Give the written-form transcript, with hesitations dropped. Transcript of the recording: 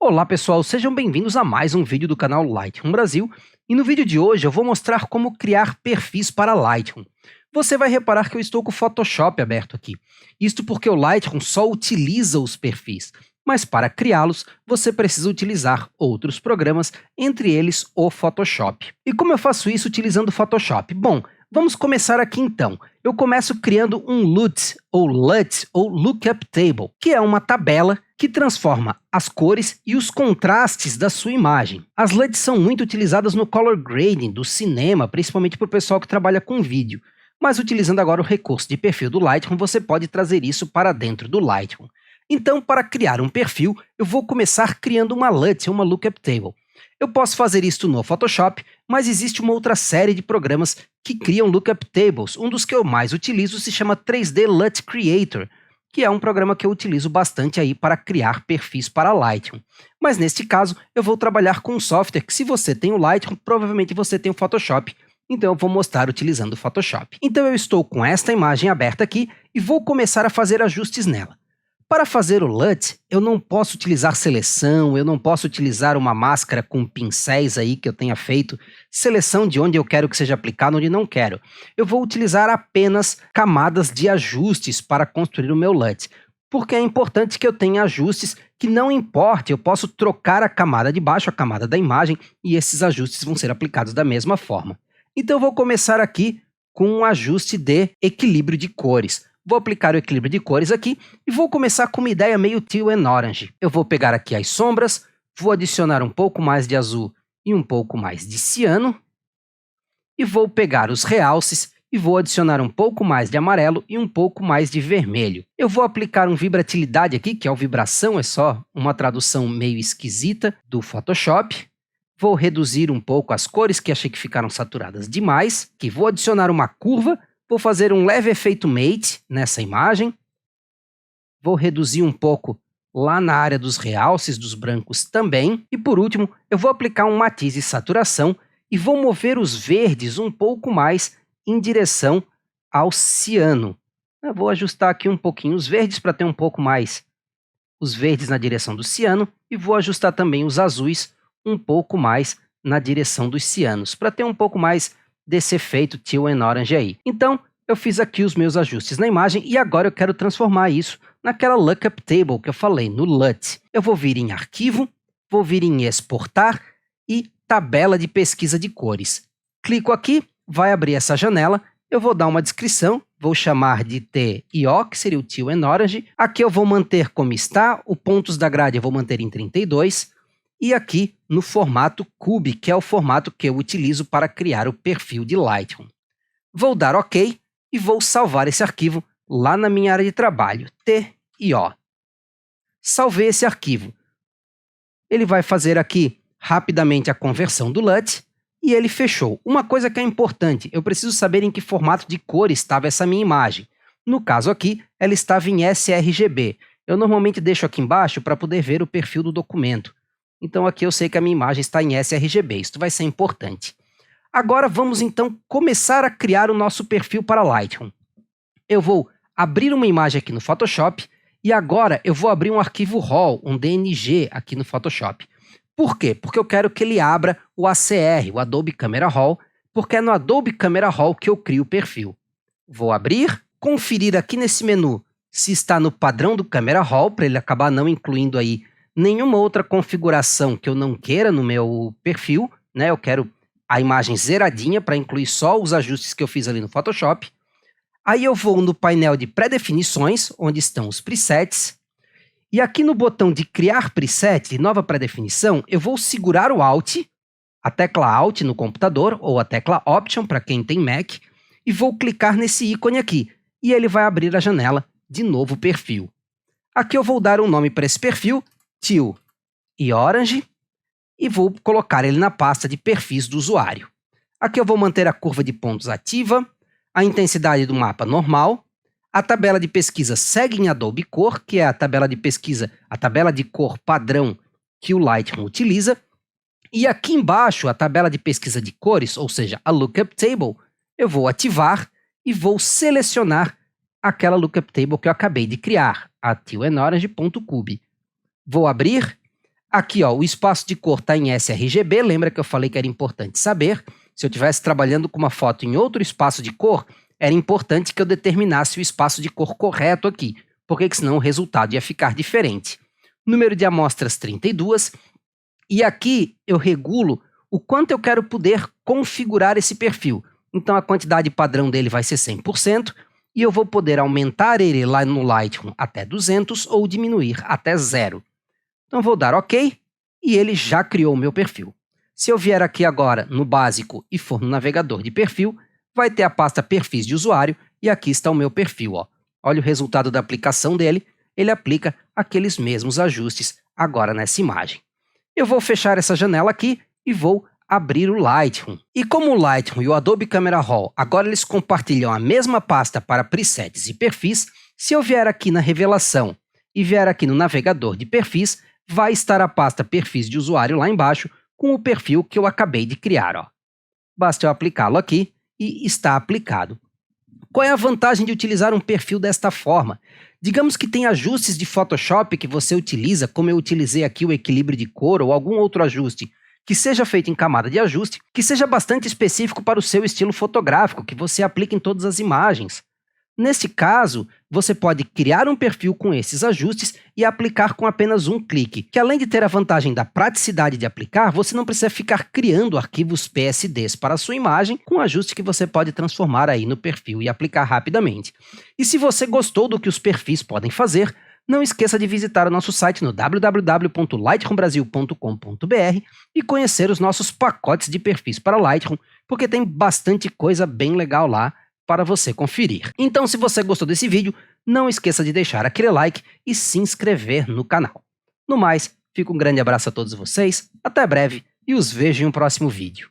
Olá pessoal, sejam bem-vindos a mais um vídeo do canal Lightroom Brasil, e no vídeo de hoje eu vou mostrar como criar perfis para Lightroom. Você vai reparar que eu estou com o Photoshop aberto aqui, isto porque o Lightroom só utiliza os perfis, mas para criá-los você precisa utilizar outros programas, entre eles o Photoshop. E como eu faço isso utilizando o Photoshop? Bom, vamos começar aqui então. Eu começo criando um LUT, ou Lookup Table, que é uma tabela que transforma as cores e os contrastes da sua imagem. As LUTs são muito utilizadas no color grading do cinema, principalmente para o pessoal que trabalha com vídeo. Mas utilizando agora o recurso de perfil do Lightroom, você pode trazer isso para dentro do Lightroom. Então, para criar um perfil, eu vou começar criando uma LUT, uma Lookup Table. Eu posso fazer isso no Photoshop, mas existe uma outra série de programas que criam Lookup Tables. Um dos que eu mais utilizo se chama 3D LUT Creator, que é um programa que eu utilizo bastante aí para criar perfis para Lightroom. Mas neste caso, eu vou trabalhar com um software que, se você tem o Lightroom, provavelmente você tem o Photoshop. Então eu vou mostrar utilizando o Photoshop. Então eu estou com esta imagem aberta aqui e vou começar a fazer ajustes nela. Para fazer o LUT, eu não posso utilizar seleção, eu não posso utilizar uma máscara com pincéis aí que eu tenha feito, seleção de onde eu quero que seja aplicado, onde não quero. Eu vou utilizar apenas camadas de ajustes para construir o meu LUT, porque é importante que eu tenha ajustes que não importe, eu posso trocar a camada de baixo, a camada da imagem, e esses ajustes vão ser aplicados da mesma forma. Então eu vou começar aqui com um ajuste de equilíbrio de cores. Vou aplicar o equilíbrio de cores aqui e vou começar com uma ideia meio teal and orange. Eu vou pegar aqui as sombras, vou adicionar um pouco mais de azul e um pouco mais de ciano, e vou pegar os realces e vou adicionar um pouco mais de amarelo e um pouco mais de vermelho. Eu vou aplicar um vibratilidade aqui, que é o vibração, é só uma tradução meio esquisita do Photoshop. Vou reduzir um pouco as cores, que achei que ficaram saturadas demais. Aqui vou adicionar uma curva. Vou fazer um leve efeito mate nessa imagem. Vou reduzir um pouco lá na área dos realces, dos brancos também. E por último, eu vou aplicar um matiz de saturação e vou mover os verdes um pouco mais em direção ao ciano. Eu vou ajustar aqui um pouquinho os verdes para ter um pouco mais os verdes na direção do ciano. E vou ajustar também os azuis um pouco mais na direção dos cianos, para ter um pouco mais desse efeito teal and orange aí. Então, eu fiz aqui os meus ajustes na imagem e agora eu quero transformar isso naquela Lookup Table que eu falei, no LUT. Eu vou vir em Arquivo, vou vir em Exportar e Tabela de Pesquisa de Cores. Clico aqui, vai abrir essa janela, eu vou dar uma descrição, vou chamar de TIO, que seria o teal and orange. Aqui eu vou manter como está, os pontos da grade eu vou manter em 32, e aqui no formato Cube, que é o formato que eu utilizo para criar o perfil de Lightroom. Vou dar OK e vou salvar esse arquivo lá na minha área de trabalho, TIO. Salvei esse arquivo. Ele vai fazer aqui rapidamente a conversão do LUT e ele fechou. Uma coisa que é importante, eu preciso saber em que formato de cor estava essa minha imagem. No caso aqui, ela estava em sRGB. Eu normalmente deixo aqui embaixo para poder ver o perfil do documento. Então aqui eu sei que a minha imagem está em sRGB, isso vai ser importante. Agora vamos então começar a criar o nosso perfil para Lightroom. Eu vou abrir uma imagem aqui no Photoshop e agora eu vou abrir um arquivo RAW, um DNG aqui no Photoshop. Por quê? Porque eu quero que ele abra o ACR, o Adobe Camera Raw, porque é no Adobe Camera Raw que eu crio o perfil. Vou abrir, conferir aqui nesse menu se está no padrão do Camera Raw, para ele acabar não incluindo aí nenhuma outra configuração que eu não queira no meu perfil, né? Eu quero a imagem zeradinha para incluir só os ajustes que eu fiz ali no Photoshop. Aí eu vou no painel de pré-definições, onde estão os presets. E aqui no botão de criar preset, de nova pré-definição, eu vou segurar o Alt, a tecla Alt no computador, ou a tecla Option para quem tem Mac, e vou clicar nesse ícone aqui, e ele vai abrir a janela de novo perfil. Aqui eu vou dar um nome para esse perfil, Teal e Orange, e vou colocar ele na pasta de perfis do usuário. Aqui eu vou manter a curva de pontos ativa, a intensidade do mapa normal, a tabela de pesquisa segue em Adobe Cor, que é a tabela de pesquisa, a tabela de cor padrão que o Lightroom utiliza, e aqui embaixo a tabela de pesquisa de cores, ou seja, a Lookup Table, eu vou ativar e vou selecionar aquela Lookup Table que eu acabei de criar, a tealandorange.cube. Vou abrir. Aqui, ó, o espaço de cor está em sRGB, lembra que eu falei que era importante saber. Se eu estivesse trabalhando com uma foto em outro espaço de cor, era importante que eu determinasse o espaço de cor correto aqui, porque senão o resultado ia ficar diferente. Número de amostras 32, e aqui eu regulo o quanto eu quero poder configurar esse perfil. Então a quantidade padrão dele vai ser 100%, e eu vou poder aumentar ele lá no Lightroom até 200 ou diminuir até 0. Então vou dar OK, e ele já criou o meu perfil. Se eu vier aqui agora no básico e for no navegador de perfil, vai ter a pasta perfis de usuário, e aqui está o meu perfil. Ó. Olha o resultado da aplicação dele, ele aplica aqueles mesmos ajustes agora nessa imagem. Eu vou fechar essa janela aqui e vou abrir o Lightroom. E como o Lightroom e o Adobe Camera Raw agora eles compartilham a mesma pasta para presets e perfis, se eu vier aqui na revelação e vier aqui no navegador de perfis, vai estar a pasta perfis de usuário lá embaixo com o perfil que eu acabei de criar. Ó. Basta eu aplicá-lo aqui e está aplicado. Qual é a vantagem de utilizar um perfil desta forma? Digamos que tem ajustes de Photoshop que você utiliza, como eu utilizei aqui o equilíbrio de cor ou algum outro ajuste, que seja feito em camada de ajuste, que seja bastante específico para o seu estilo fotográfico, que você aplique em todas as imagens. Nesse caso, você pode criar um perfil com esses ajustes e aplicar com apenas um clique, que além de ter a vantagem da praticidade de aplicar, você não precisa ficar criando arquivos PSDs para a sua imagem, com ajustes que você pode transformar aí no perfil e aplicar rapidamente. E se você gostou do que os perfis podem fazer, não esqueça de visitar o nosso site no www.lightroombrasil.com.br e conhecer os nossos pacotes de perfis para Lightroom, porque tem bastante coisa bem legal lá para você conferir. Então, se você gostou desse vídeo, não esqueça de deixar aquele like e se inscrever no canal. No mais, fica um grande abraço a todos vocês, até breve e os vejo em um próximo vídeo.